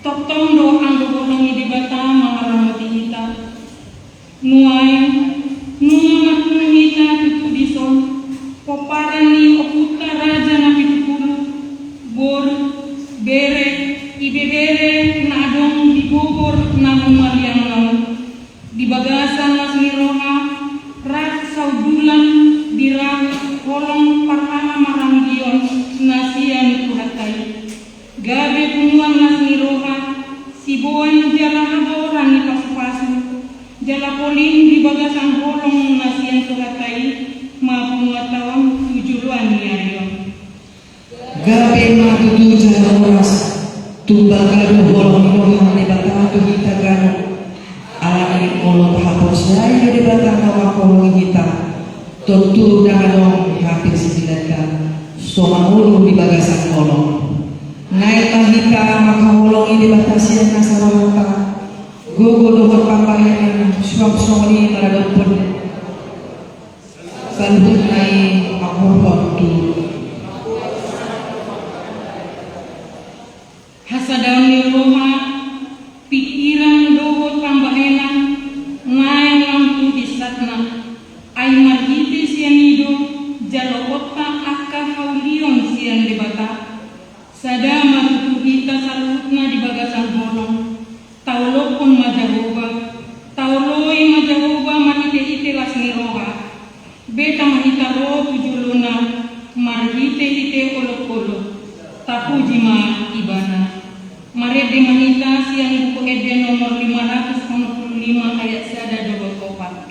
Totong doang dobolongi di bata mangaramati hita. Nuayo, nuamat hita itu dison. Poparani oputa raja na pitupulu. Bor, bere, ibebere nadong di bogor na mumaliang naon. Di bagasan na siniroha, rat saudulan dirang kolong parhana maranggion nasian tuhatai. Gabe pumuang na siniroha, sibuan jala haboran ni pasu-pasu. Jala poling di bagasan kolong nasian tuhatai, mapungatawang tujuluan ni ayon. Gabe matutu jala oras, tumbagado holong inohang ni bata tuhita gano. Alangin olot hapos layo di bata nawa kolong kita. Tentu danganong hampir 9 ka, somangulu di bagasan kolong. Naik mahika makaholong ini batasian nasarawata. Gogo dohon pampayan suap-suami maradon pun. Kalbut nai makurhon tu. Hasadaun niroha, pikiran dohon pambahenan, ngai lampu disatna. Ay margiti sian ido, jalokota akka haulion sian debata. Sada matutu kita salutna di bagasan bolong. Taulokon majahoba, tauloi majahoba mahite-hite las niroha. Beta mahita ro tujuluna, marhite-hite olok-olok. Tapuji ma ibana. Marede mahita sian buku Eden nomor 565 ayat 124.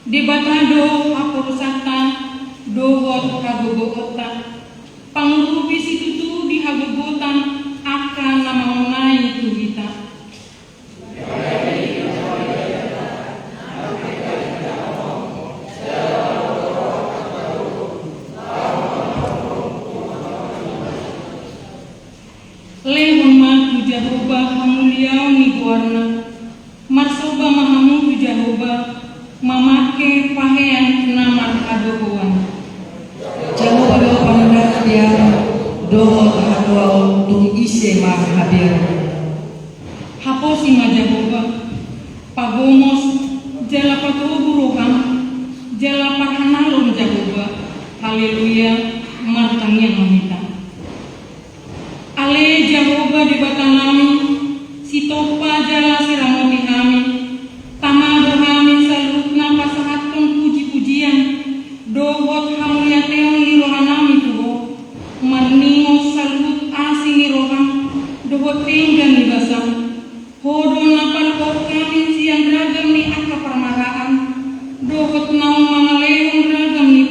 Debatado apurusata dohot kagogota pangrupi situtu di hagogotan akan namangunai tuhita. Lehon ma tujahoba hamuliau ni guarna marsoba mahamu tujahoba mamake pahean namar adogoan. Jamu pada pandak dia dohot hatwa tung ise mah hadir. Haposi majahoba pagomos jala patuburuhan jala pahanalon jahoba. Haleluya martangian mamita. Ale jahoba di batanami sitopa jala siramoti kami. Tamado kami salutna pasahatong puji-pujian dohot hamuliateong nirohanami tuho marningos salut asing niroham dohot tinggan ni basam hodon napalkot kami siang ragam ni aka parmaraan dohot naong mga lehong ragam ni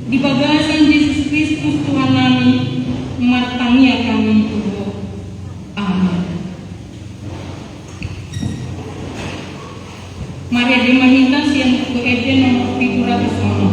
Di bagasan Yesus Kristus Tuhan kami, martania kami berdoa. Amin. Maria de Mahita siang buku Eden nomor 706.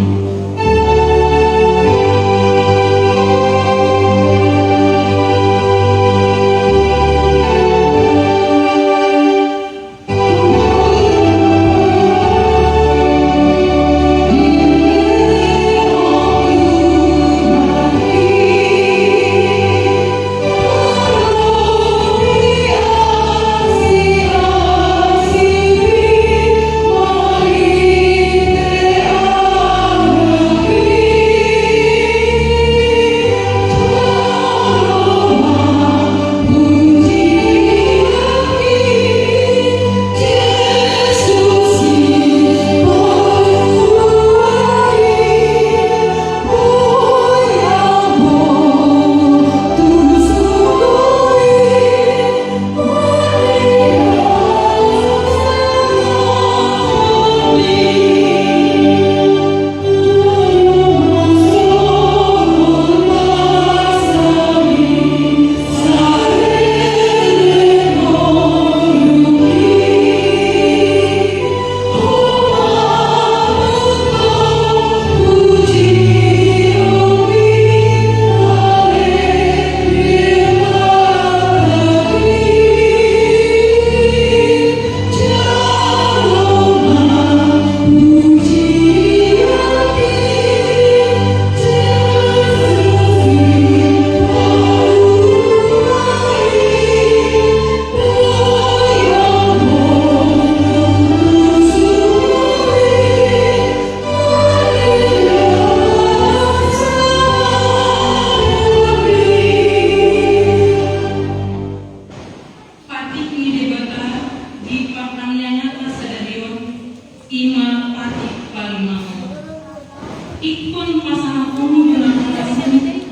Ikon pasangan kono bilang kasih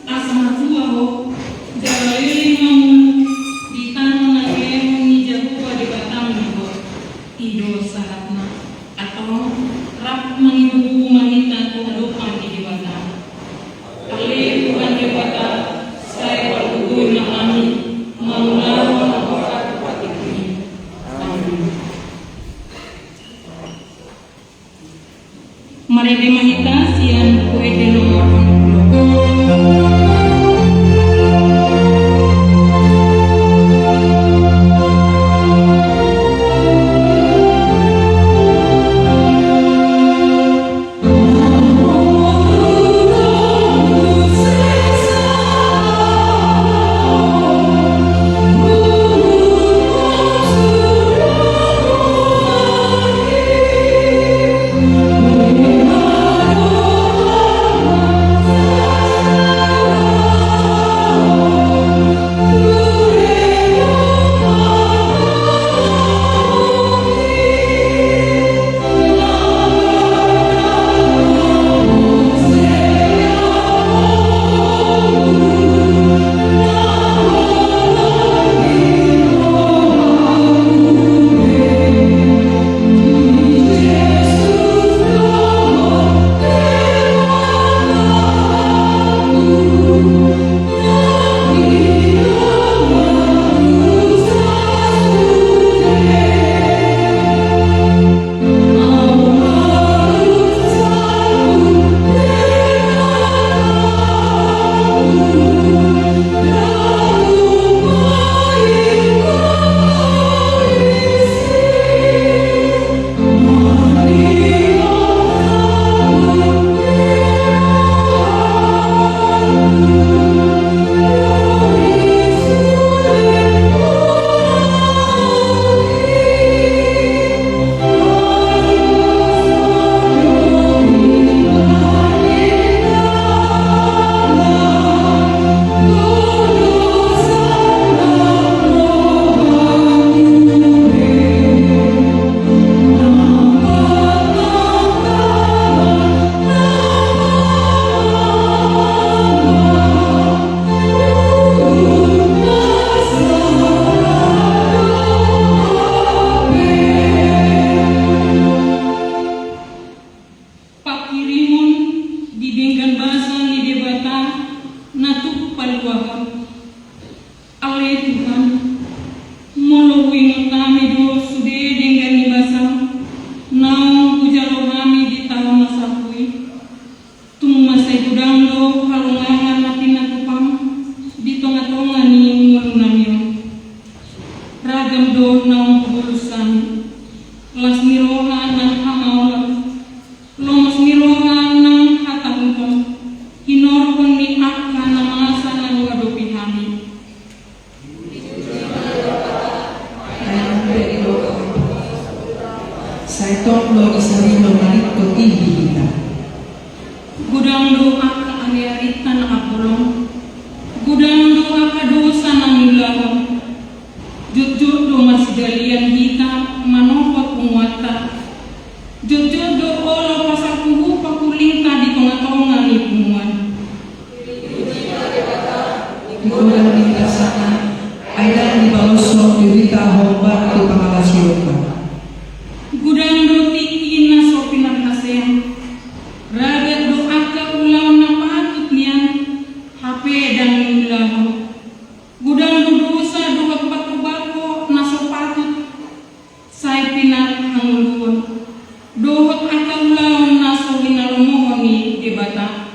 asma tua ho jalai ngamu di tanah nage ni jago di batang ho ido sahatna atau rap mengibu manita ko dopan di batang ale bukan di batang saya berkudu na kami mengulawan orang patikni. Maria de Mahita siang buku Eden nomor 60. Gudang doa ka aliarita na kapulong. Gudang doa ka dosa na nilahon. Jujur do masigalian kita manopot pumuata. Jujur do olo pasal kuhu pakuling ka di tonga-tonga ni pumuan. Di kulang di sana, ay dan di balosong dirita hombar di pangalasiyoka. Gudang do tiki na so pinaghasen. Ragat do aka ulaw na patut niyan. HP dan nilahon. Gudang do dosa do bako na so patut. Say pinaghangluluon. Dohot aka ulaw na so hinalumuhon ni debata.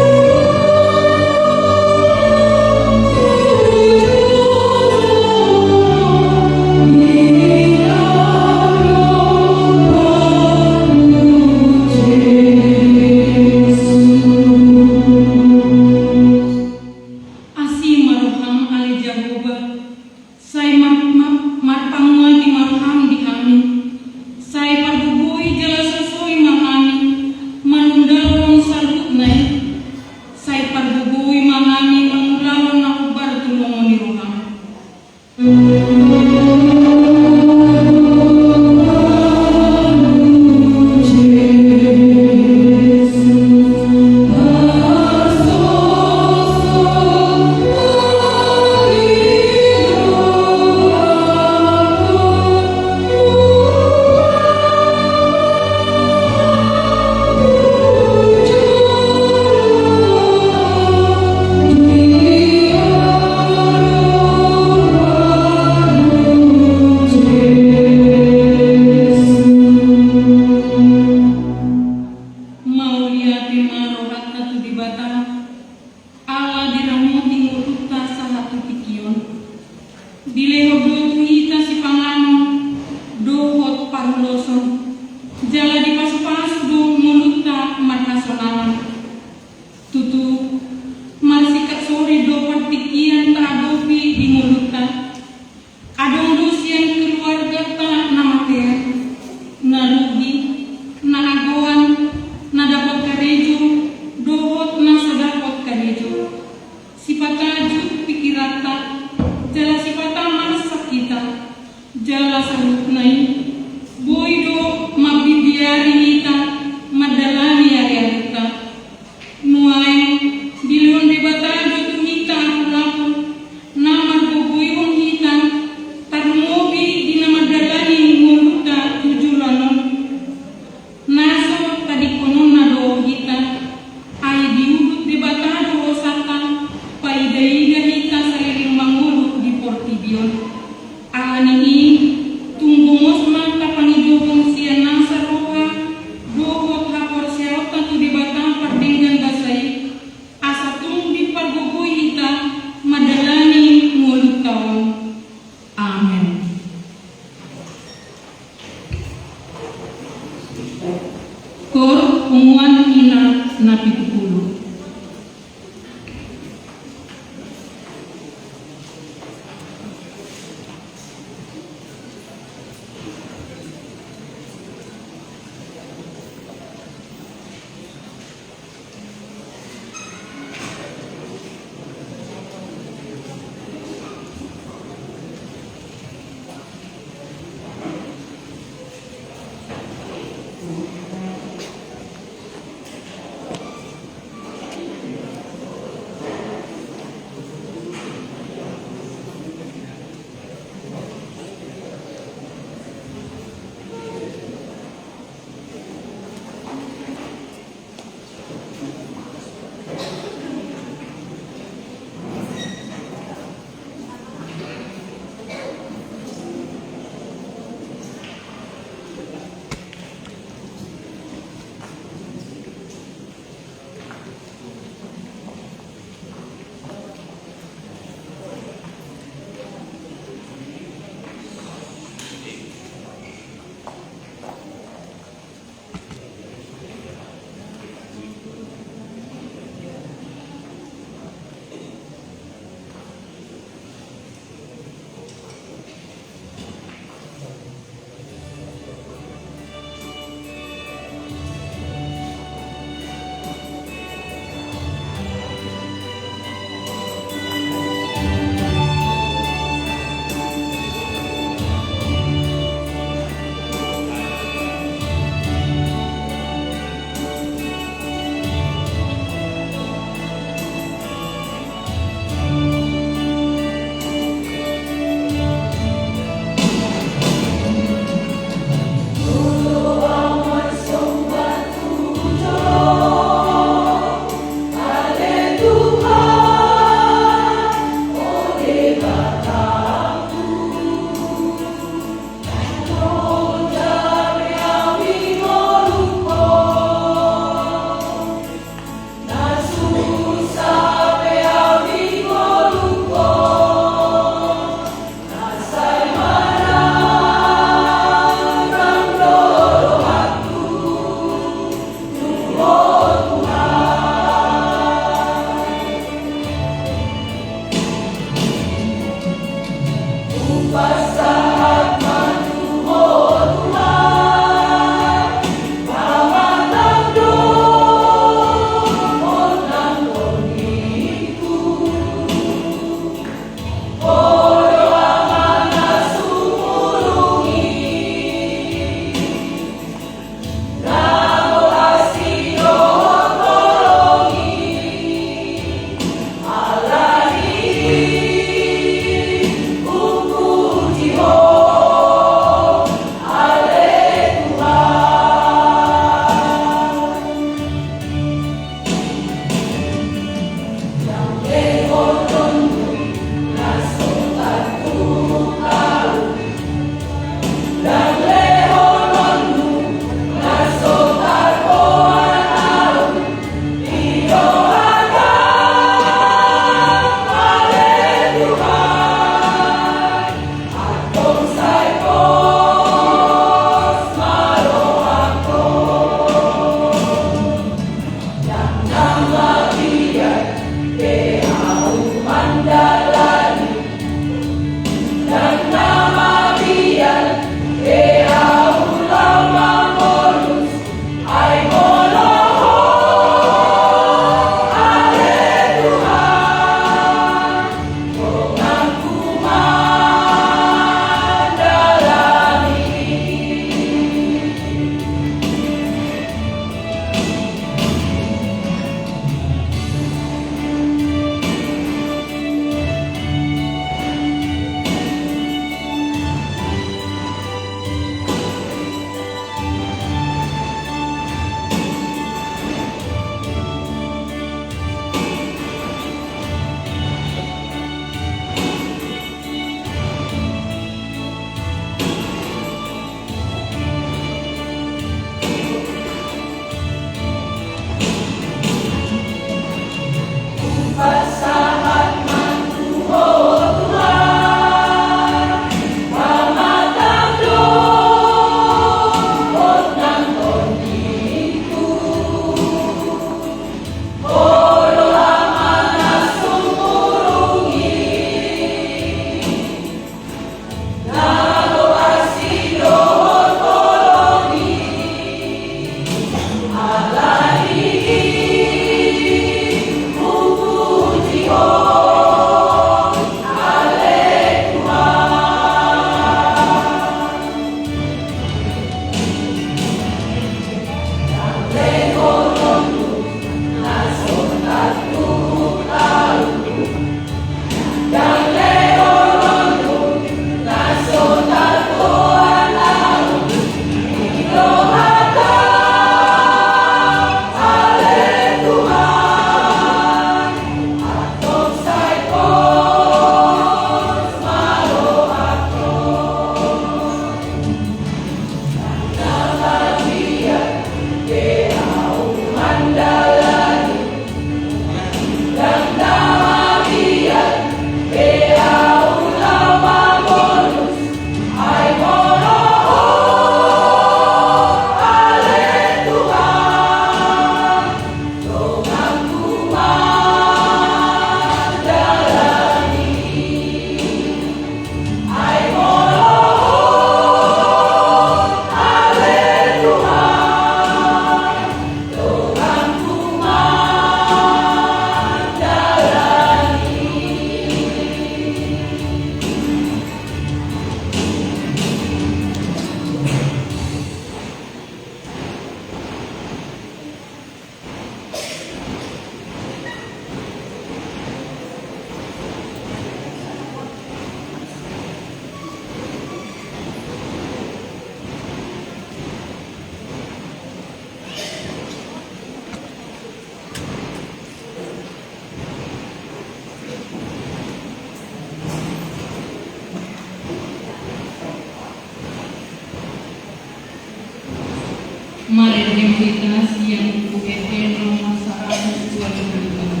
Marentivitas yang eterno masyarakat suatu negara.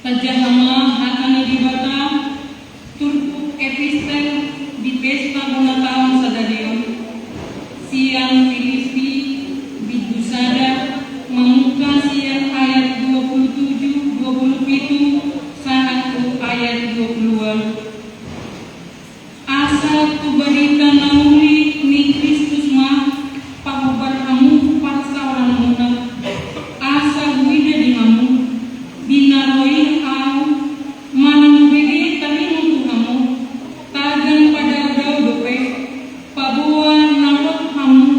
Pajahama hakani dibata turku epistel di pesta guna tahun sadadeo siang Filipi bidusada membuka siang ayat 27 27 saat ayat 20 asa tu barita nauli ni Kristus ma pahubar hamu paksa orang muna asa guida di hamu binaroi au manang bege tali untuk kamu tagan pada dau dope pabuan napot kamu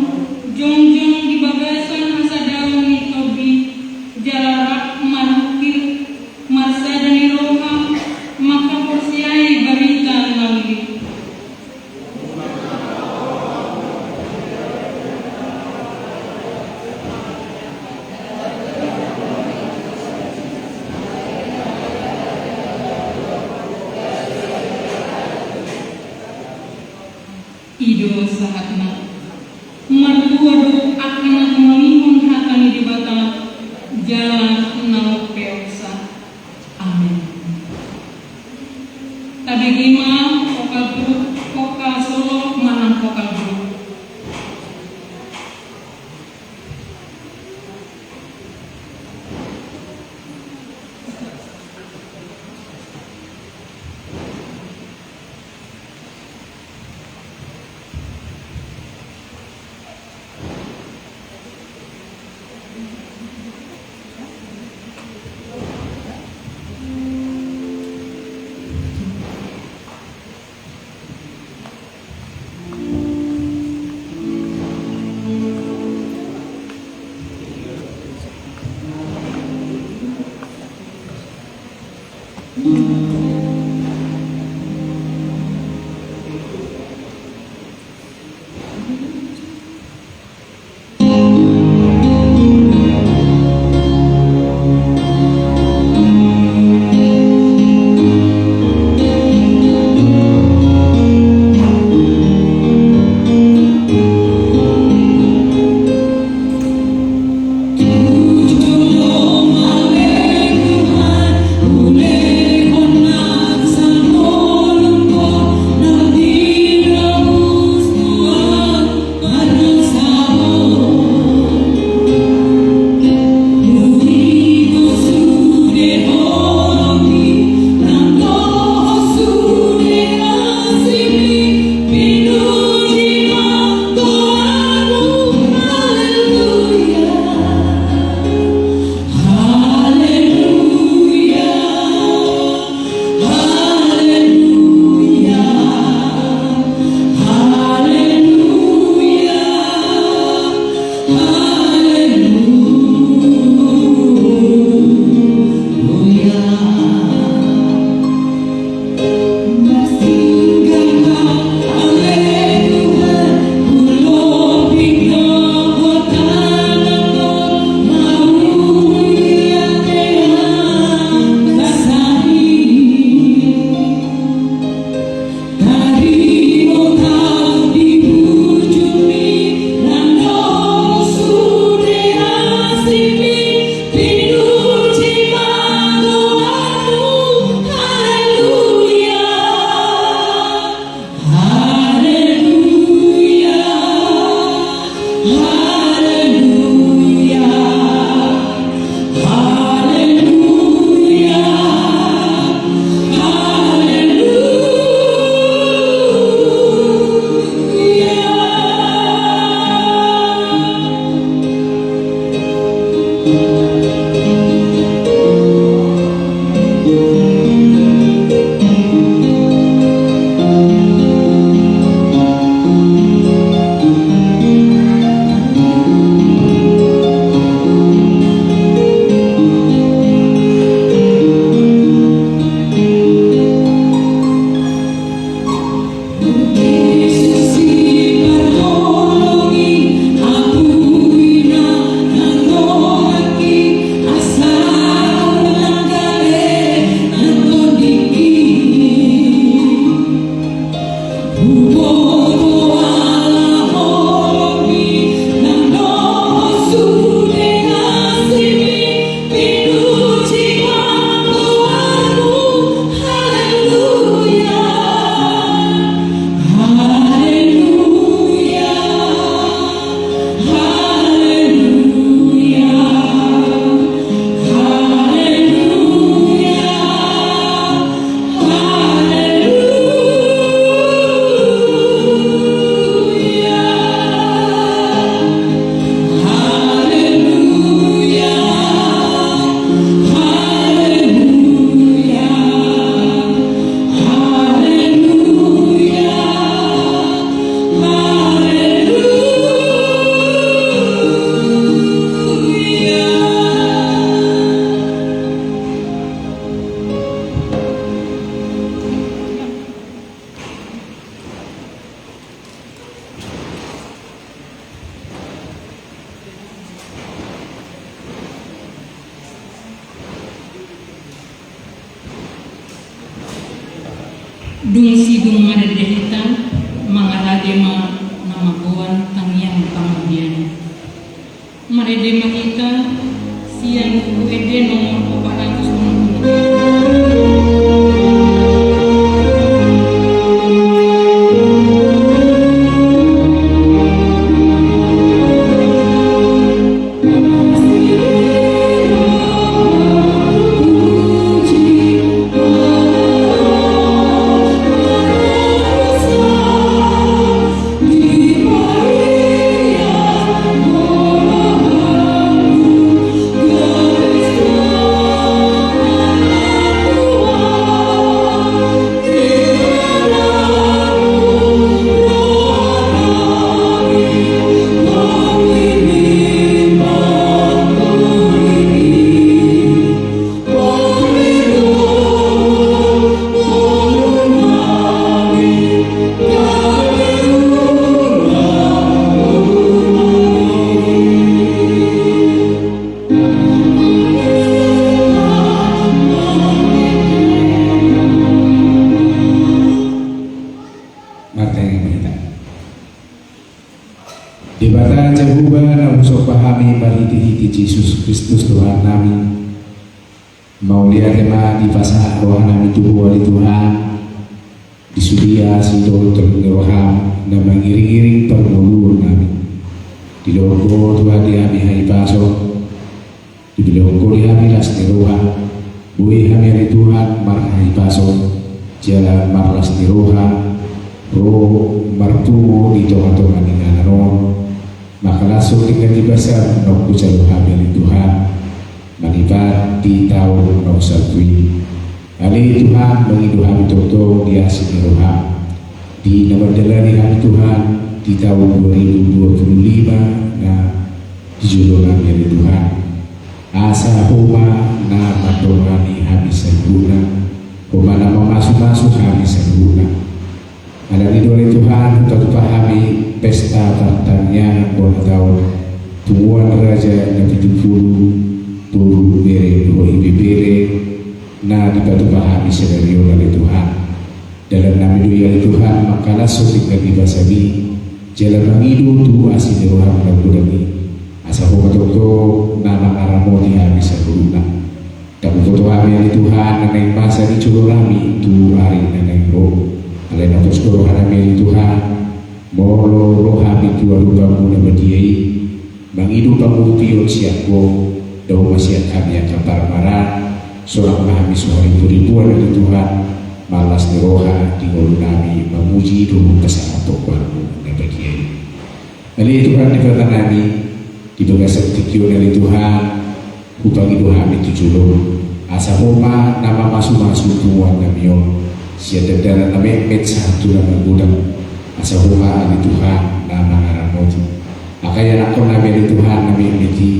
jongjong di bagasan asa dau ni tobi jalarak marukir marsa dan roha maka persiai barita nauli ido sahatna mertua do akan mengimun hatani di bata jalan nau peoksa amin tabegima pokal guru pokal solo manang pokal guru dung sidung madadehita mangaradema namabuan tangyang pangabdian. Maredema kita siang UED nomor 'Di Yesus Kristus Tuhan kami, mau lihat tema di pasal roh kami Tuhan di sudia sido tergeroham dan mengiring-iring permuluan kami di logo Tuhan di kami hai paso di logo di kami las roha bui kami hari Tuhan mar hai paso jalan marlas di roha roh martumo di toha-toha di nganaron maka langsung dengan dibasar nong kucalo hamil Tuhan manibat di tahun nong satui ali Tuhan mengidu kami toto dia siniroham di nomor dalari kami Tuhan di tahun 2025 nah di judul kami Tuhan asa homa na matongani habis seguna homa na masuk habis seguna ada di dua Tuhan untuk pahami pesta partanya bulan tahun Tuan Raja Nabi Tupulu Buru Bere Dua Ibi Bere na dipatu pahami sedario dari Tuhan dalam nama doa Tuhan maka langsung tinggal dibasabi jalan mengidu tu asli roham dan budami asa homoto nama aramo di habis seguna dan foto kami Tuhan nanai masa di culurami tu hari nanai roh alena terus doa kami Tuhan molo rohami tua rupamu na badiai mangidu pamu pion siako daw masih kami yang kapar marah seorang mahami suhari ribuan dari Tuhan malas di roha di ngolu nami memuji dulu kesana tokohmu na badiai ali Tuhan di kata nami di bagasan tikio dari Tuhan ubangi dohami tujulo asa homa nama masuk tuan namion siada dalam nama satu nama budang asa homa di Tuhan nama ngaramoti akaya nakon nabi di Tuhan nabi miti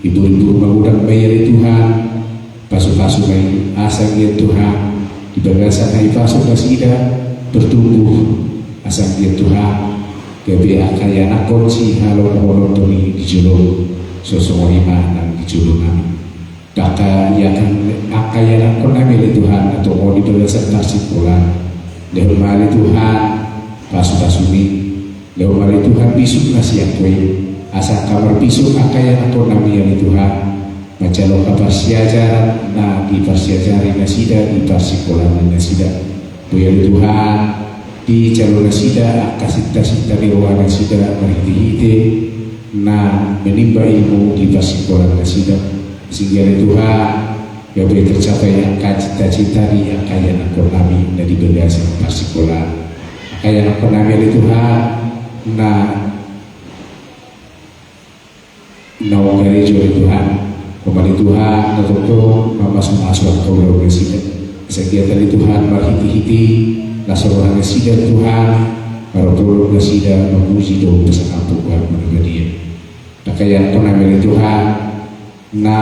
ibu-ibu mengudang bayar di Tuhan pasu-pasu bayi asa dia Tuhan di bagasan hai pasu kasida bertumbuh asa dia Tuhan gabi akaya nakon si halo mohon toni di jolo sosok lima nang di jolo nami Daka yang akaya nakon nabi di Tuhan atau mau di bagasan tarsik pulang dari mari Tuhan pasu-pasumi lewat mari Tuhan bisuk nasi akwe asa kamar bisuk akaya nakon nabi yang Tuhan macalo kapar siajaran na di parsiajari nasida di parsikolan nasida buya Tuhan di calon nasida kasita-sita dewa nasida merhiti-hiti na menimba ilmu di parsikolan nasida sehingga Tuhan yang boleh tercapai angka cita-cita di akaya nakon nabi na di bagasan parsikolan akaya nakon nabi Tuhan na nawang gereja Tuhan kembali Tuhan untuk masuk kau dalam residen sekian dari Tuhan berhiti-hiti lasaran residen Tuhan baru residen memuji doa besar Tuhan menegadian pakaian penampilan Tuhan na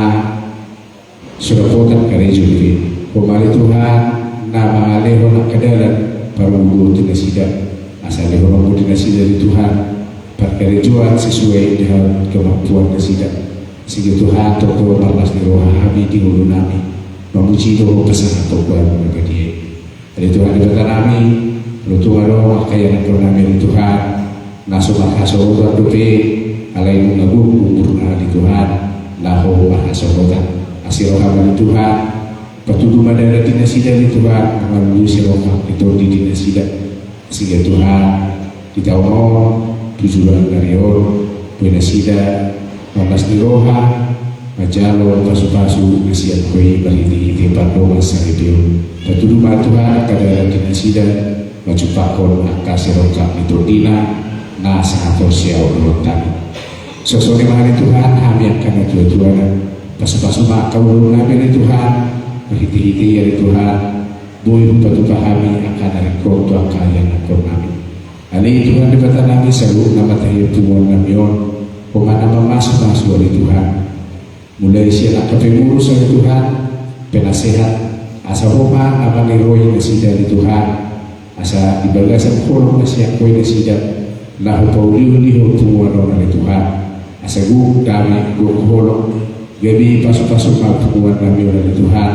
sudah potan gereja ini kembali Tuhan na mengaleho nak kedalam baru buat residen asal leho buat residen Tuhan bergerejuan sesuai dengan kemampuan residen sehingga Tuhan toko malas di roh kami di ulu nami memuji doa besar Tuhan menegadian Dari Tuhan di bata kami, Tuhan doa kaya ng kami Tuhan, naso makasorotan dope, alay mong nagugumbur na di Tuhan, laho makasorotan. Asiro kami Tuhan, patuloy madara dinasida ni Tuhan, maluyo si Roma, ito di dinasida. Sige Tuhan, kita mo, tujuan dari pinasida, mamas ni Roha, majalo, pasu-pasu, nasiyan ko'y baliti-hiti pandomas sa review. Patulungan Tuhan, kadara dinasida, majupakon ang kasirongkap ni Tordina, na sa ator siya o kami. So, mahal Tuhan, kami akan natutuan, pasu-pasu makakawulong namin ni Tuhan, mahiti-hiti ya Tuhan, buhay patupahami akan narikong to ang kaya ng namin. Ali Tuhan di bata namin sa loob na matayo tuwang namin yun, kung ano mamasok-masok ni Tuhan. Mulai siya nakapimuro sa Tuhan, penasehat, asa huma naman ni Roy na sida ni Tuhan, asa ibaga sa kulong na siya ko'y na sida, lahu pa uliho-liho tuwang na ni Tuhan, asa gug dami, gug hulong, gabi pasok-pasok magtukuan namin ni Tuhan,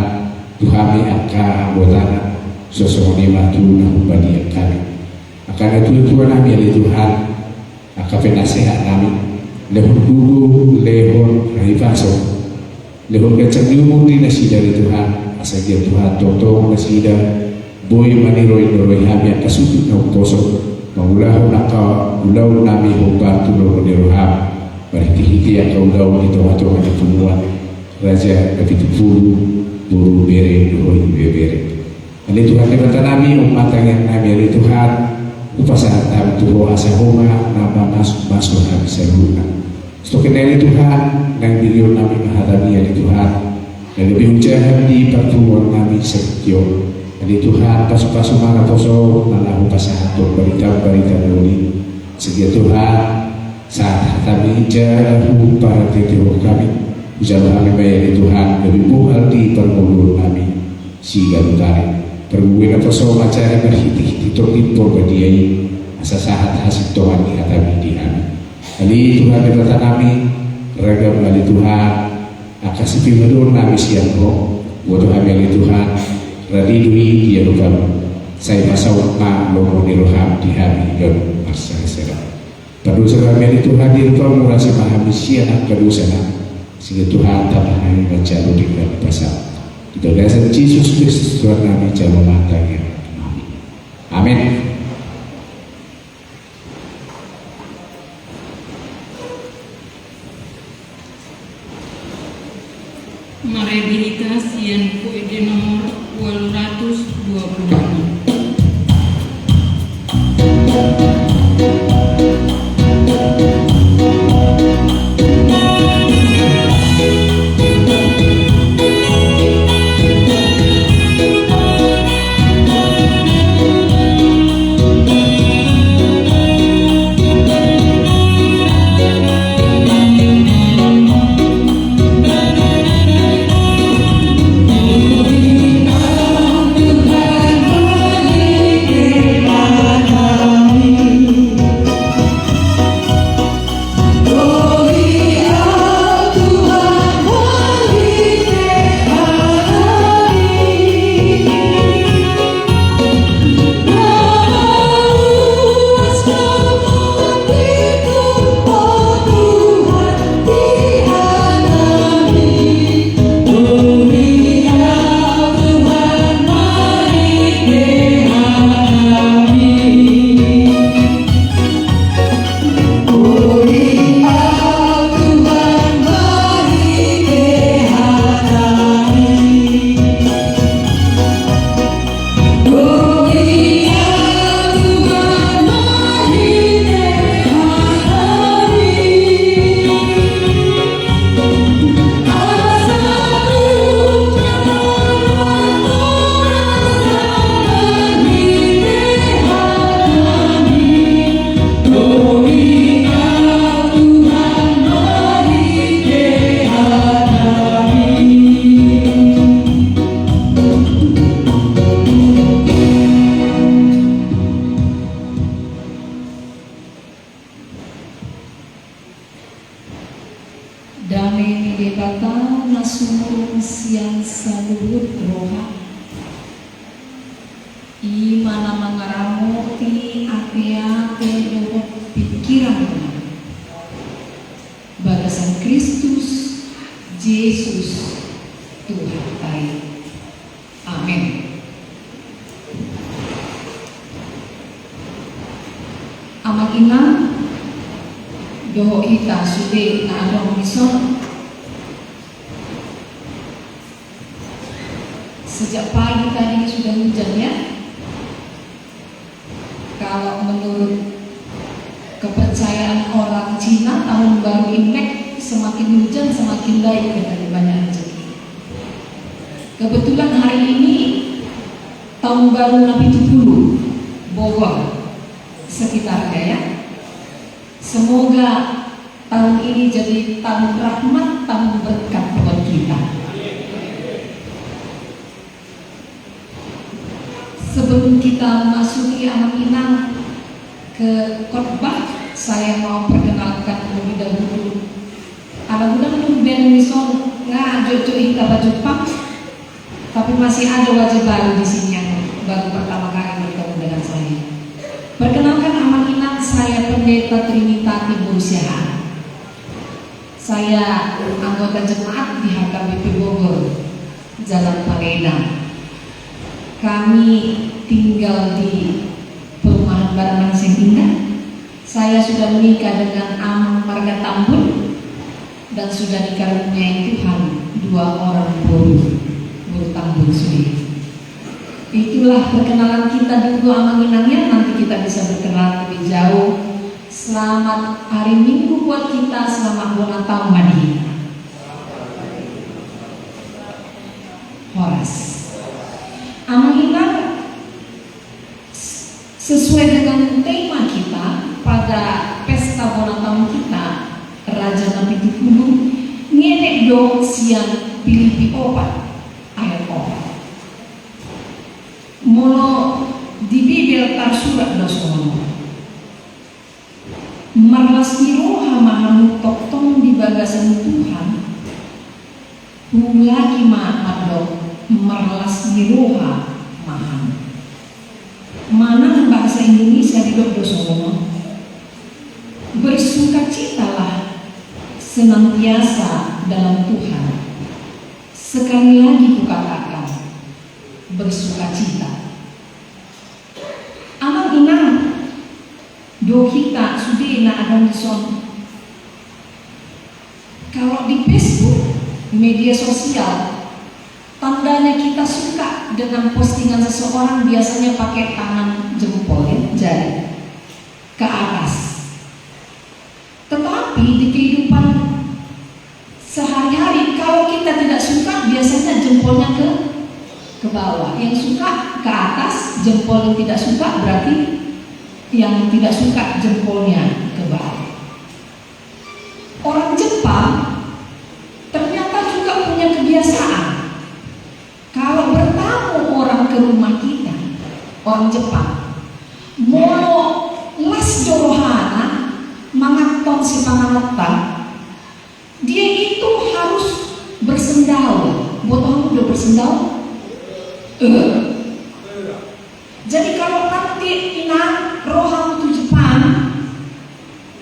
Tuhami ang kaambotanan, sosong ni matu na hubadi ang kami. Akan natutuwa namin ni Tuhan, ang kapenasehat namin, lehon gugu, lehon rahipaso, lehon gacang yumuti na sida ni Tuhan, asagya Tuhan, totong na sida, boy maniroy-niroy kami ang kasutut na uposo, mangulaho na kaulaw namin hubang tulong ni Roham, mariti-hiti ang kaulaw nito at ang natumuan, Raja Kapitupulu, Buru bere, dohoy bere. Ali Tuhan di bata namin, umatangyan namin ali Tuhan, upasahan namin tuho asa huma na masuk namin sa luna. Gusto kinali Tuhan, nang biliyon namin maharabi ali Tuhan, na lebih hujahan di pagtuwang namin sa Diyo. Ali Tuhan, paso-paso mga poso, nalahu pasahan to, balita-balita na uli. Sige Tuhan, saat kami jalahu para titiho kami, usaha kami bayar Tuhan, lebih buhal di pergulur kami, siga utari. Perguin apa so macari berhiti-hiti terlimpur badiai asa sahat hasil Tuhan di kami di kami. Ali Tuhan di bata kami, ragam ali Tuhan, akasih pimadun kami siang roh, buat kami ali Tuhan, radidui dia lupa, saya pasau ma lomo di roham di kami dan masa serah. Padusa kami ali Tuhan di lupa murasi mahami siang kadusa sehingga Tuhan tak hanya baca di dalam pasal. Kita dasar Yesus Kristus Tuhan kami jauh matanya. Amin. Merehabilitasi yang kuede nomor 226. di mana mengaramuti apea doho pikiran bagasan Kristus Yesus Tuhan baik. Amin. Amat inang doho kita sudah na adong mison. Sejak pagi tadi sudah hujan ya. Kalau menurut kepercayaan orang Cina, tahun baru Imlek semakin hujan semakin baik katanya, banyak rezeki. Kebetulan hari ini tahun baru Nabi Tupulu Bogor sekitarnya ya. Semoga tahun ini jadi tahun rahmat, tahun berkat buat kita. Sebelum kita masuki anak inang ke khotbah, saya mau perkenalkan terlebih dahulu. Ada bulan belum ben mison jojo kita baju Jepang, tapi masih ada wajah baru di sini yang baru pertama kali bertemu dengan saya. Perkenalkan anak inang, saya Pendeta Trinitati Burusiahan. Saya anggota jemaat di HKBP Bogor, Jalan Palena. Kami tinggal di perumahan Baranang yang indah. Saya sudah menikah dengan Amang Marga Tambun dan sudah dikaruniai Tuhan 2 orang buru Tambun sudah. Itulah perkenalan kita dulu Amang Inangnya. Nanti kita bisa berkenalan lebih jauh. Selamat hari Minggu buat kita. Selamat ulang tahun Madinah. Horas. Amang Inang, sesuai dengan tema kita pada pesta ulang tahun kita, Raja Nabi Tupulu, ngedek do siang Filipi 4 ayat 4. Mono di Bibel tarsurat dosono. Marlas niro hamahamu toktong di bagasan Tuhan. Hulaki ma'adok marlas niroha maham. Mana bahasa Indonesia di dosono. Bersukacitalah senantiasa dalam Tuhan. Sekali lagi kukatakan, bersukacita. Amang inang, do kita sudah na ada son. Kalau di Facebook, media sosial, tandanya kita suka dengan postingan seseorang biasanya pakai tangan jempol ya, jari ke atas. Tetapi di kehidupan sehari-hari kalau kita tidak suka biasanya jempolnya ke bawah. Yang suka ke atas, jempol yang tidak suka berarti yang tidak suka jempolnya ke bawah. Orang Jepang ternyata juga punya kebiasaan. Kalau bertamu orang ke rumah kita, orang Jepang, mono las dorohana mangaton si panganota, dia itu harus bersendal. Buat kamu udah bersendal? Jadi kalau nanti inang roham tu Jepang,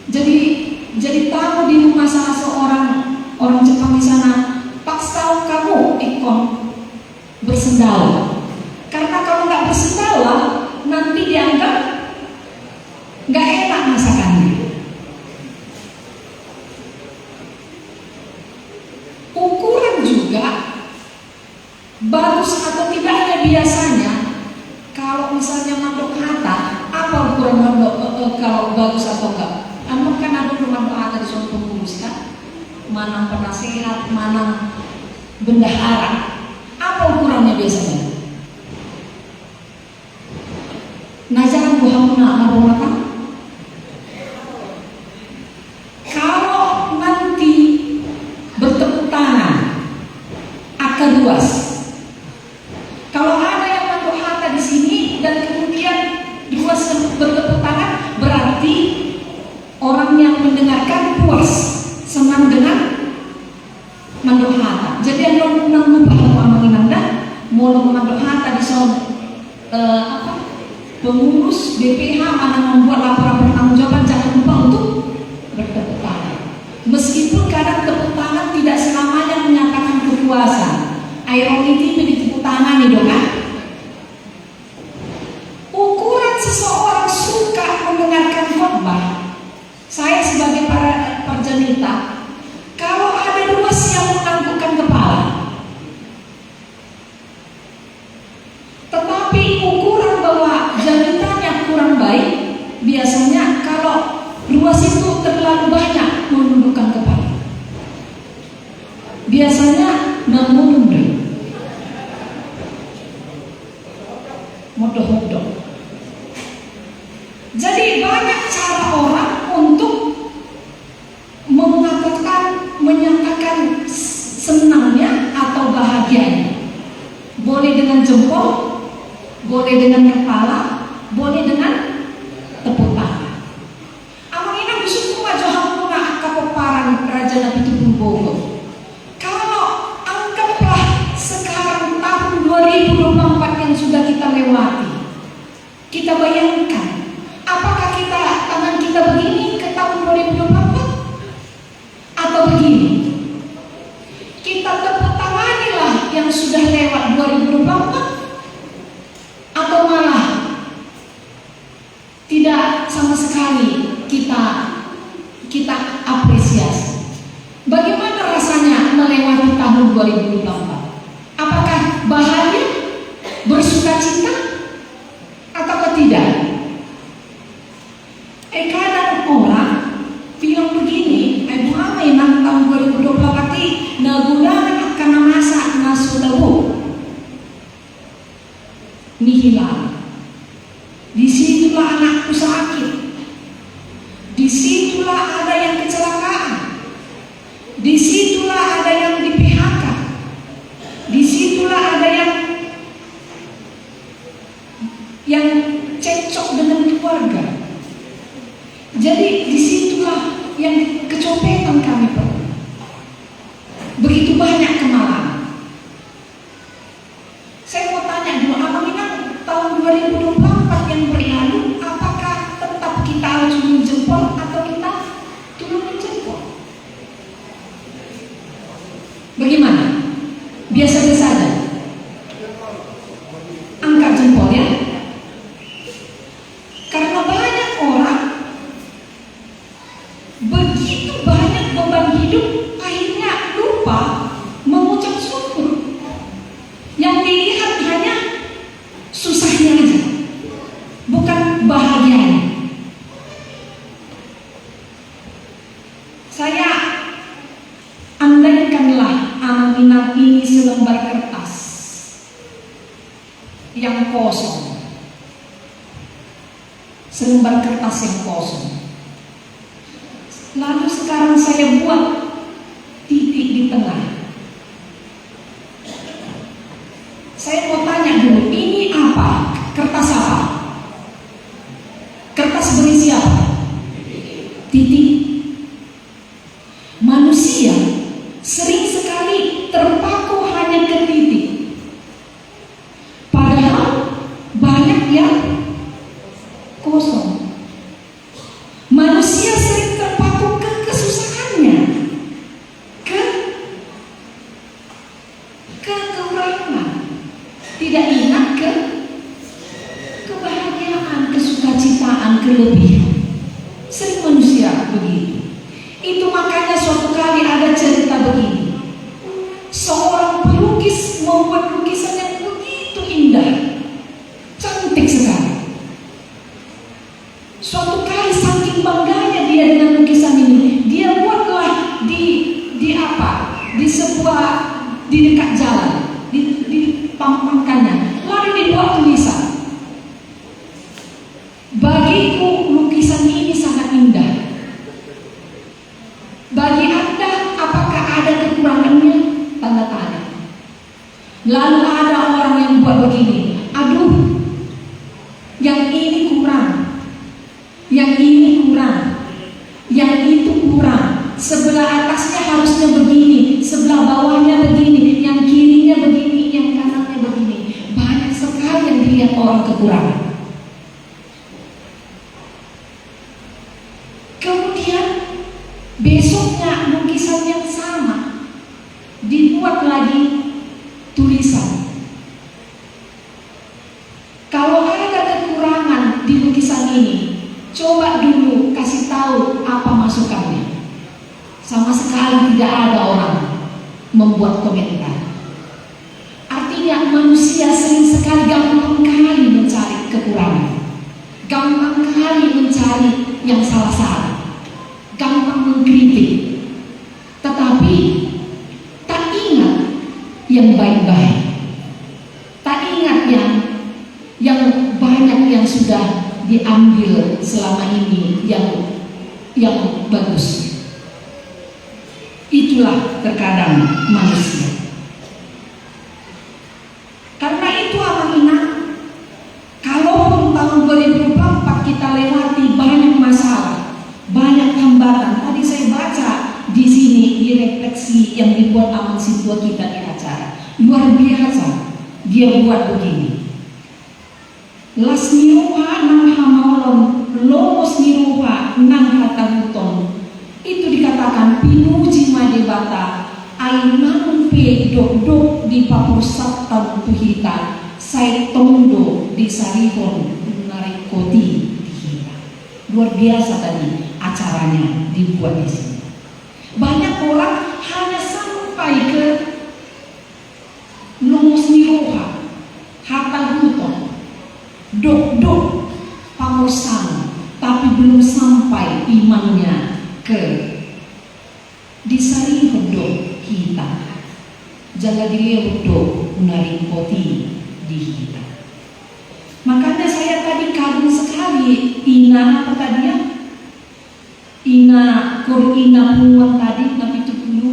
jadi tamu di rumah salah seorang orang Jepang di sana, paksa kamu ikon bersendal. Karena kalau nggak bersendal nanti dianggap nggak enak masakannya. Ukuran juga bagus atau tidaknya biasanya. Kalau misalnya mandok hata, apa ukuran mandok kalau bagus atau enggak? Anu kan ada mandok hata di suatu pengurus kan? Mana penasehat, mana bendahara. Apa ukurannya biasanya? Najaran buhamuna apa? Kalau nanti bertepuk tangan akan luas. Kalau ada yang mandok hata di sini dan kemudian luas bertepuk tangan, berarti orang yang mendengarkan puas, senang dengan mandok hata. Jadi yang nang lupa menginanda, mau mandok hata di soal pengurus BPH mana membuat laporan pertanggungjawaban, jangan lupa untuk bertepuk tangan. Meskipun kadang tepuk tangan tidak selamanya menyatakan kepuasan. Ironically ditepuk tangan nih dong kan? Ukuran seseorang suka mendengarkan khotbah. Saya sebagai para perjanita, kalau ada ruas yang menganggukkan kepala, tetapi ukuran bahwa janitanya kurang baik, biasanya kalau ruas itu terlalu banyak menundukkan kepala, biasanya menunduk, modoh-modoh. Jadi banyak cara orang untuk menyatakan senangnya atau bahagianya. Boleh dengan jempol, boleh dengan kepala, boleh dengan tepuk tangan. Amang ina gusto ko majuhang muna ang kapaparan Raja na Pitupulbogo. Kalau anggaplah sekarang tahun 2024 yang sudah kita lewati, kita bayangkan apakah tangan kita begini ke tahun 2024 atau begini? Kita tepuk tanganilah yang sudah lewat 2024 atau malah tidak sama sekali kita apresiasi. Bagaimana rasanya melewati tahun 2024? Apakah bahagia, bersukacita atau tidak? Kadang orang bilang begini, buhamay ng tahun 2024 nagulangan at kanamasa na sulawo nihila. Disitulah anakku sakit, disitulah ada yang kecelakaan, disitulah ada yang di PHK, disitulah ada yang cekcok dengan keluarga. Jadi disitulah yang kecopetan kami Pak. Begitu banyak kemarahan. Saya mau tanya dulu, Abang Inang tahun 2024 yang berlalu, apakah tetap kita acungin jempol atau kita turunin jempol? Bagaimana? Biasa-biasa aja. Angkat jempol ya. Karena banyak orang begitu banyak beban hidup, akhirnya lupa mengucap syukur. Yang dilihat hanya susahnya aja, bukan bahagianya. Saya andaikanlah Amang Inang ini selembar kertas yang kosong, selembar kertas yang kosong. Lalu sekarang saya buat titik di tengah. Saya mau tanya dulu, ini apa? Kertas apa? Kertas berisi apa? Titik. Manusia sering sekali terpaku hanya ke titik. Padahal banyak yang kosong. Manusia sering terpaku ke kesusahannya, ke kekurangan, tidak ingat ke kebahagiaan, kesukacitaan, kelebihan. Sering manusia begitu. Itu makanya suatu kali ada cerita begini. Seorang pelukis membuat lukisan yang begitu indah, cantik sekali. Suatu kali saking bangganya dia dengan lukisan ini, dia buatlah di sebuah di dekat jalan, dipampangkannya, lalu dibuat tulisan. Bagiku lukisan ini sangat indah. Bagi Anda, apakah ada kekurangannya? Tanda tanya. Lalu ada orang yang buat begini, aduh, yang ini kurang, yang ini kurang, yang itu kurang. Sebelah atasnya harusnya begini, sebelah bawahnya begini, yang kirinya begini, yang kanannya begini. Banyak sekali yang dilihat orang kekurangan. di lukisan ini, coba dulu kasih tahu apa masukannya. Sama sekali tidak ada orang membuat komentar. Artinya manusia sering sekali gampang kali mencari kekurangan, gampang kali mencari yang salah-salah, gampang mengkritik, tetapi tak ingat yang baik-baik, tak ingat yang banyak yang sudah diambil selama ini yang bagus. Itulah terkadang manusia. Karena itu Amina, kalaupun tahun 2024 kita lewati banyak masalah, banyak hambatan. Tadi saya baca di sini di refleksi yang dibuat Amang Situa kita di acara. Luar biasa dia buat begini. Las niruha nang hamaolon, lomos niruha nang hatabuton. Itu dikatakan pinuji madebata ainang pe dok di papusat tan puhita sai tondo di sarihon narikoti dihita. Luar biasa tadi acaranya dibuat di sini. Banyak orang hanya sampai ke lomos niruha hatabuton, dok pamusan, tapi belum sampai imannya ke disari hodo kita jaga diri hodo unari koti di kita. Makanya saya tadi kagum sekali ina apa tadi ya, ina muat tadi tapi itu dulu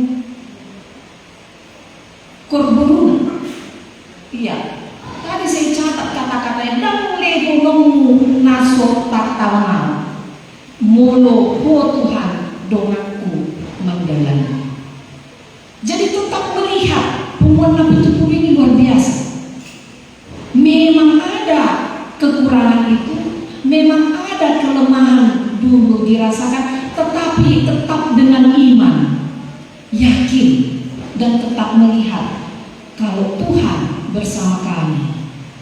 korboruna. Iya, tadi saya catat kata-katanya dan mulai ngomong naso tak tahu molo ho Tuhan dongaku menggalani. Jadi tetap melihat pengumuman Nabi Tuhan ini luar biasa. Memang ada kekurangan itu, memang ada kelemahan dulu dirasakan, tetapi tetap dengan iman, yakin, dan tetap melihat kalau Tuhan bersama kami,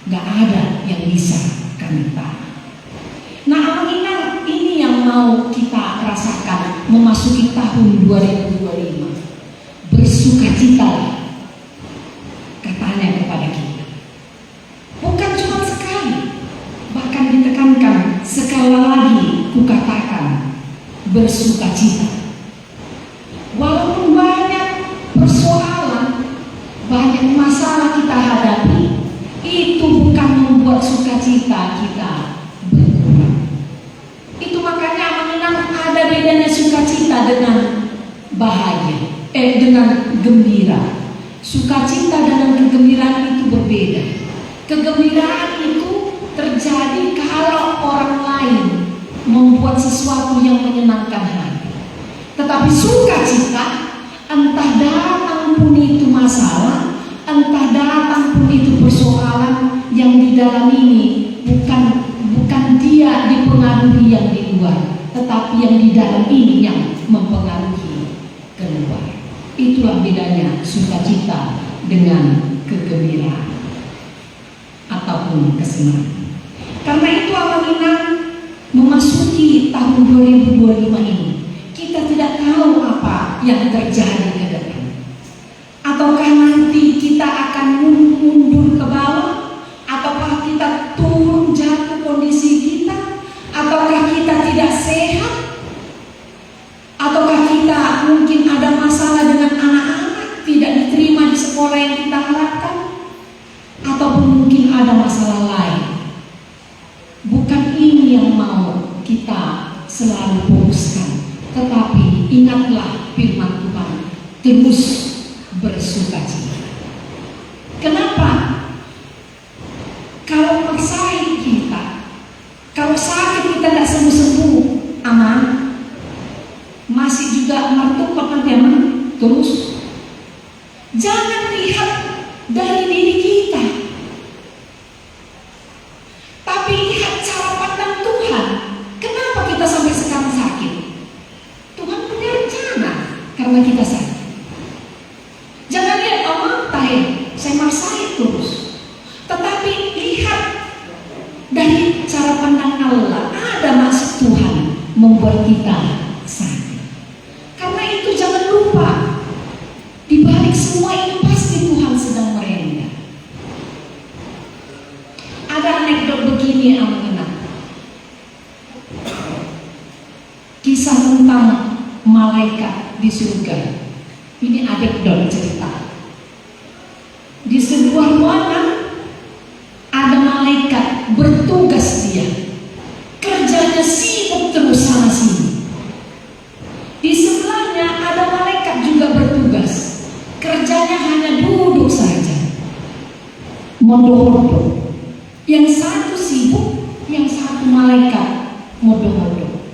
gak ada yang bisa kami tahan. Nah, Amina, ini yang mau kita rasakan memasuki tahun 2025. Bersukacita katanya kepada kita. Bukan cuma sekali, bahkan ditekankan sekali lagi kukatakan bersukacita. Walaupun banyak persoalan, banyak masalah kita hadapi, itu bukan membuat sukacita kita berkurang. Itu makanya mengenang ada bedanya sukacita dengan bahagia, dengan gembira. Sukacita dengan kegembiraan itu berbeda. Kegembiraan itu terjadi kalau orang lain membuat sesuatu yang menyenangkan hati. Tetapi sukacita, entah datang pun itu masalah, entah datang pun itu persoalan, yang di dalam ini bukan dia dipengaruhi yang di luar, tetapi yang di dalam ini yang mempengaruhi keluar. Itulah bedanya sukacita dengan kegembiraan ataupun kesenangan. Karena itu Amina, memasuki tahun 2025 ini, kita tidak tahu apa yang terjadi ke depan. Ataukah nanti kita akan mundur ke bawah, ataukah kita turun jatuh kondisi kita, ataukah kita tidak sehat, ataukah kita mungkin ada masalah dengan anak-anak, tidak diterima di sekolah yang kita harapkan, ataupun mungkin ada masalah lain. Bukan ini yang mau kita selalu fokuskan, tetapi ingatlah firman Tuhan, terus bersukacita. Kenapa? Kalau sakit kita, kalau sakit kita tidak sembuh-sembuh, aman, masih juga martukot nanti aman, terus. Jangan lihat dari diri kita, tapi lihat cara pandang Tuhan. Kenapa kita sampai sekarang sakit? Tuhan punya rencana karena kita sakit. Jangan lihat saya maksain terus, tetapi lihat dari cara pandang membuat kita sakit. Karena itu jangan lupa, di balik semua ini pasti Tuhan sedang merendah. Ada anekdot begini yang mengenang. Kisah tentang malaikat di surga. Ini anekdot cerita. Di sebuah ruangan ada malaikat bertugas dia. Kerjanya sibuk terus sana sini. Di sebelahnya ada malaikat juga bertugas. Kerjanya hanya duduk saja. Modo-modo. Yang satu sibuk, yang satu malaikat modo-modo.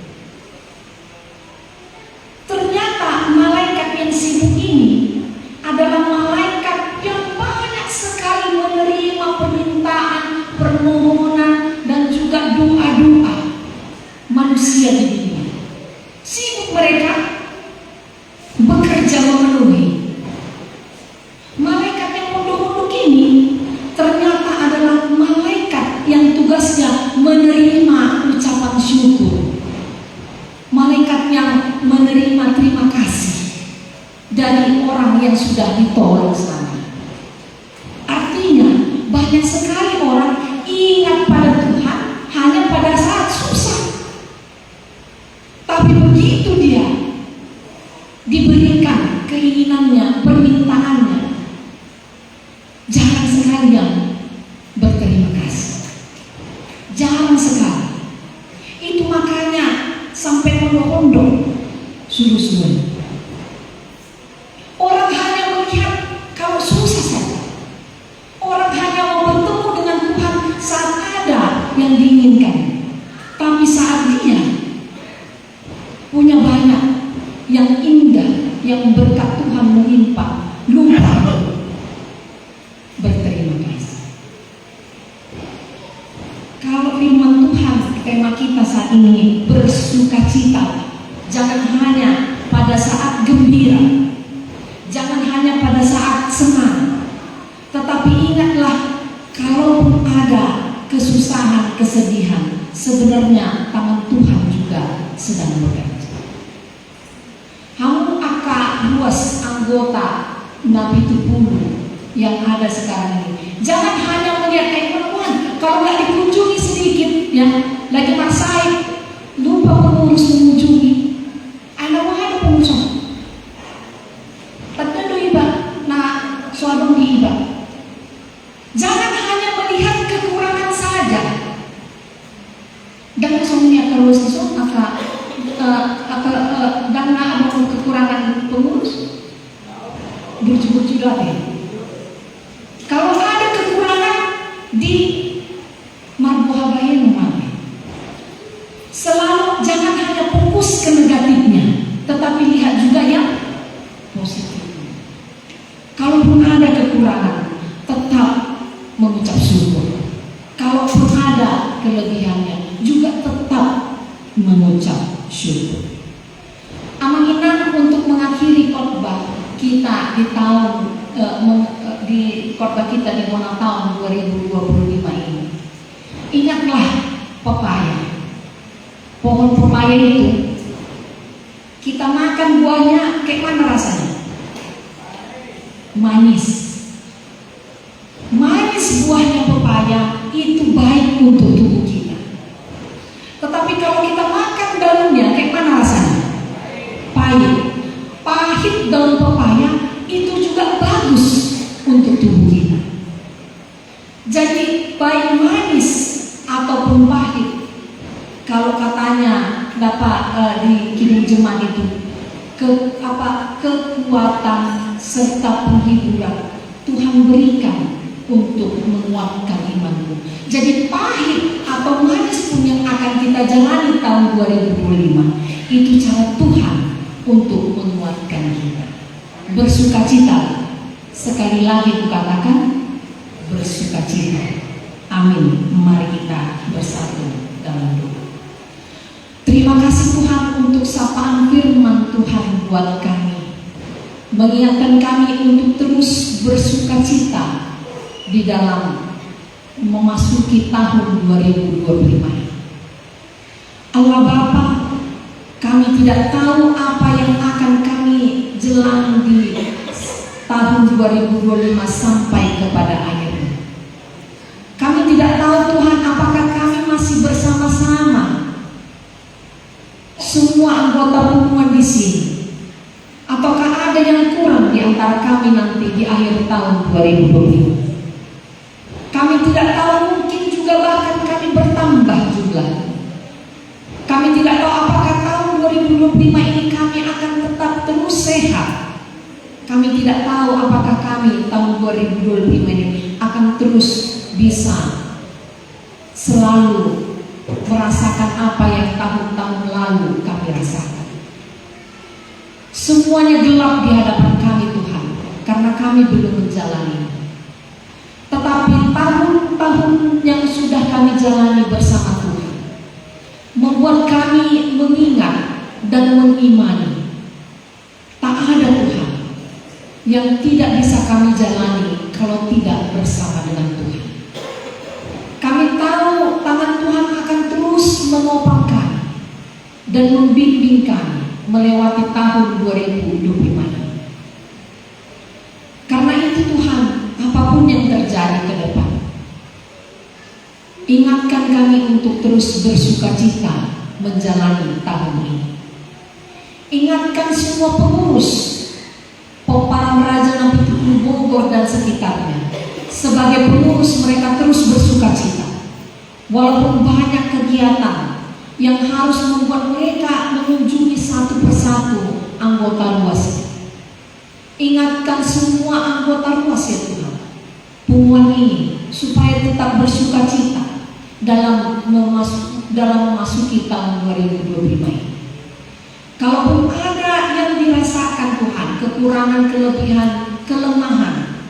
Ternyata malaikat yang sibuk ini adalah malaikat yang banyak sekali menerima permintaan, permohonan, dan juga doa-doa manusia di dunia. Sibuk mereka bekerja memenuhi. Malaikat yang modo-modo ini ternyata adalah malaikat yang tugasnya menerima ucapan syukur. Malaikat yang menerima terima kasih dari orang yang sudah ditolong sana. Artinya banyak sekali orang ingat pada Tuhan hanya pada saat susah. Tapi begitu dia diberikan keinginannya, permintaannya, jarang sekali yang berterima kasih. Jarang sekali. Itu makanya sampai pondok-pondok suruh-suruh. Orang hanya melihat kalau susah saja. Orang hanya mau bertemu dengan Tuhan saat ada yang diinginkan. Tapi saat dia punya banyak yang indah, yang berkat Tuhan melimpah, lupa berterima kasih. Kalau firman Tuhan, tema kita saat ini bersukacita. Jangan hanya pada saat gembira, jangan hanya pada saat senang, tetapi ingatlah kalaupun ada kesusahan, kesedihan, sebenarnya tangan Tuhan juga sedang bekerja. Hamu aka luas anggota Nabi Tupulu yang ada sekarang ini. Jangan hanya melihat teman-teman, kalau nggak dikunjungi sedikit, ya lagi masaik, lupa pengurus mengunjungi. Ada pengurus. Tentu iba, nah suadong di iba. Jangan hanya melihat kekurangan saja. Dan semuanya terus itu dan ada kekurangan pengurus. Burju-burju doa. Kalau ada kekurangan di marbuhabayan mana? Selalu jangan hanya fokus ke negatifnya, tetapi lihat juga yang positifnya. Kalaupun ada kekurangan, tetap mengucap syukur. Kalaupun ada kelebihannya, juga tetap mengucap syukur. Amanginan untuk mengakhiri khotbah kita di tahun di khotbah kita di Monas tahun 2025 ini. Ingatlah pepaya. Pohon pepaya itu kita makan buahnya kayak mana rasanya? Manis. Manis buahnya pepaya itu baik untuk tubuh kita. Tetapi kalau kita makan daunnya kayak mana rasanya? Pahit. Pahit daun pepaya itu juga bagus untuk tubuh kita. Jadi baik manis ataupun pahit, kalau katanya dapat di Kidung Jemaat itu kekuatan serta penghiburan Tuhan berikan untuk menguatkan imanmu. Jadi pahit atau manis pun yang akan kita jalani tahun 2025 itu cara Tuhan untuk menguatkan kita. Bersukacita. Sekali lagi kukatakan bersukacita. Amin. Mari kita bersatu dalam doa. Terima kasih Tuhan untuk sapaan firman Tuhan buat kami, mengingatkan kami untuk terus bersukacita di dalam memasuki tahun 2025. Allah Bapa, Kami tidak tahu apa yang akan kami jelang di tahun 2025 sampai kepada akhirnya. Kami tidak tahu Tuhan apakah kami masih bersama-sama semua anggota pengumuman di sini, ataukah ada yang kurang di antara kami nanti di akhir tahun 2025. Kami tidak tahu, mungkin juga bahkan kami bertambah jumlah. Kami tidak tahu apakah tahun 2025 ini kami akan tetap terus sehat. Kami tidak tahu apakah kami tahun 2025 ini akan terus bisa selalu merasakan apa yang tahun-tahun lalu kami rasakan. Semuanya gelap di hadapan kami Tuhan, karena kami belum menjalani. Tetapi tahun-tahun yang sudah kami jalani bersama Tuhan membuat kami mengingat dan mengimani tak ada Tuhan yang tidak bisa kami jalani kalau tidak bersama dengan Tuhan. Kami tahu tangan Tuhan akan terus menopang kami dan membimbing kami melewati tahun 2025. Karena itu Tuhan, apapun yang terjadi ke depan, ingatkan kami untuk terus bersukacita menjalani tahun ini. Ingatkan semua pengurus Peparang Raja Nampitupulu Bogor dan sekitarnya, sebagai pengurus mereka terus bersukacita walaupun banyak kegiatan yang harus membuat mereka mengunjungi satu persatu anggota ruas. Ingatkan semua anggota ruas ya Tuhan, pengumuman ini supaya tetap bersukacita dalam memasuki tahun 2025 ini. Kalaupun ada yang dirasakan Tuhan, kekurangan, kelebihan, kelemahan,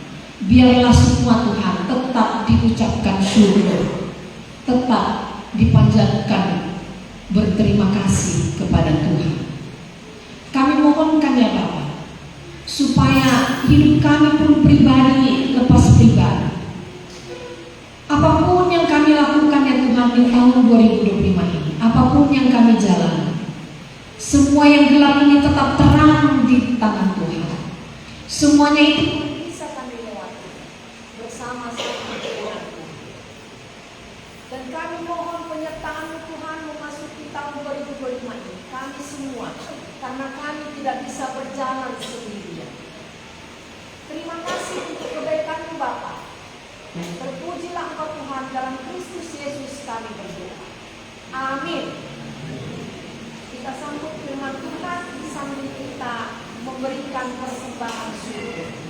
biarlah semua Tuhan tetap diucapkan syukur, tetap dipanjatkan berterima kasih kepada Tuhan. Kami mohonkan ya Bapak, supaya hidup kami pun pribadi lepas pribadi, apapun yang kami lakukan ya Tuhan di tahun 2025 ini, apapun yang kami jalani, semua yang gelap ini tetap terang di tangan Tuhan. Semuanya itu bisa kami lewati bersama-sama dengan Tuhan. Dan kami mohon penyertaan Tuhan memasuki tahun 2025 ini, kami semua, karena kami tidak bisa berjalan sendirian. Terima kasih untuk kebaikan-Mu Bapa. Terpujilah Engkau Tuhan, dalam Kristus Yesus kami berdoa. Amin. Kita sambut firman Tuhan sambil kita memberikan persembahan syukur.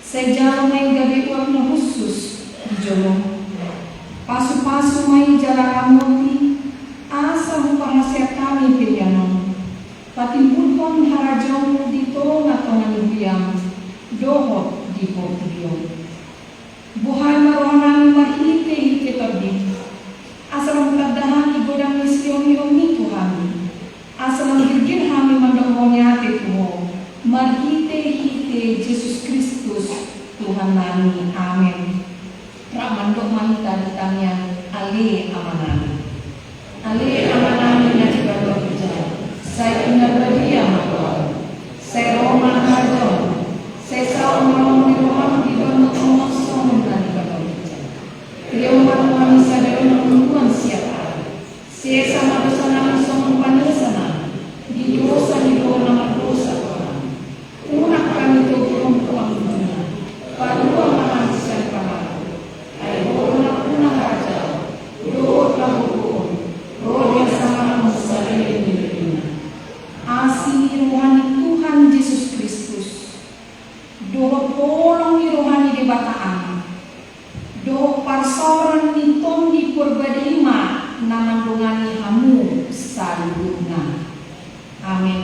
Sejauh may gabi warna khusus di jolong. Pasu-pasu may jalan amoti, asa hupahasya kami pilyanon. Patimpun harajong dito na tonang biyang, dohot di portibiyong. Buhay maroon namin mahite-hite tagdi. Asa lang pagdahan igodang misyon ni Tuhan. Asa lang hirgin kami mandong nyate po. Marhite-hite Jesus Kristus Tuhan namin. Amen. Ramandok mahita ditanya ale amanami. Ale amanami na dibagay. Saya pinagbadia mako. Saya Roma hardon. Saya sa umang niroham di bawah umosong na dibagay. Kriyoman kami sa dayon ng tuan siya. Saya sama dosa namin sa mga panisana. Di dosa di doon na dosa. Una kami ito perempuan dunia. Padua mahal siya pahal. Ay una raja. Doon lang hukum. Roh yang sama masalahnya di asih rohani Tuhan Yesus Kristus. Doa tolong rohani di bataan. Doa parsoran niton di purbadima namandungani hamu saludna. Amin.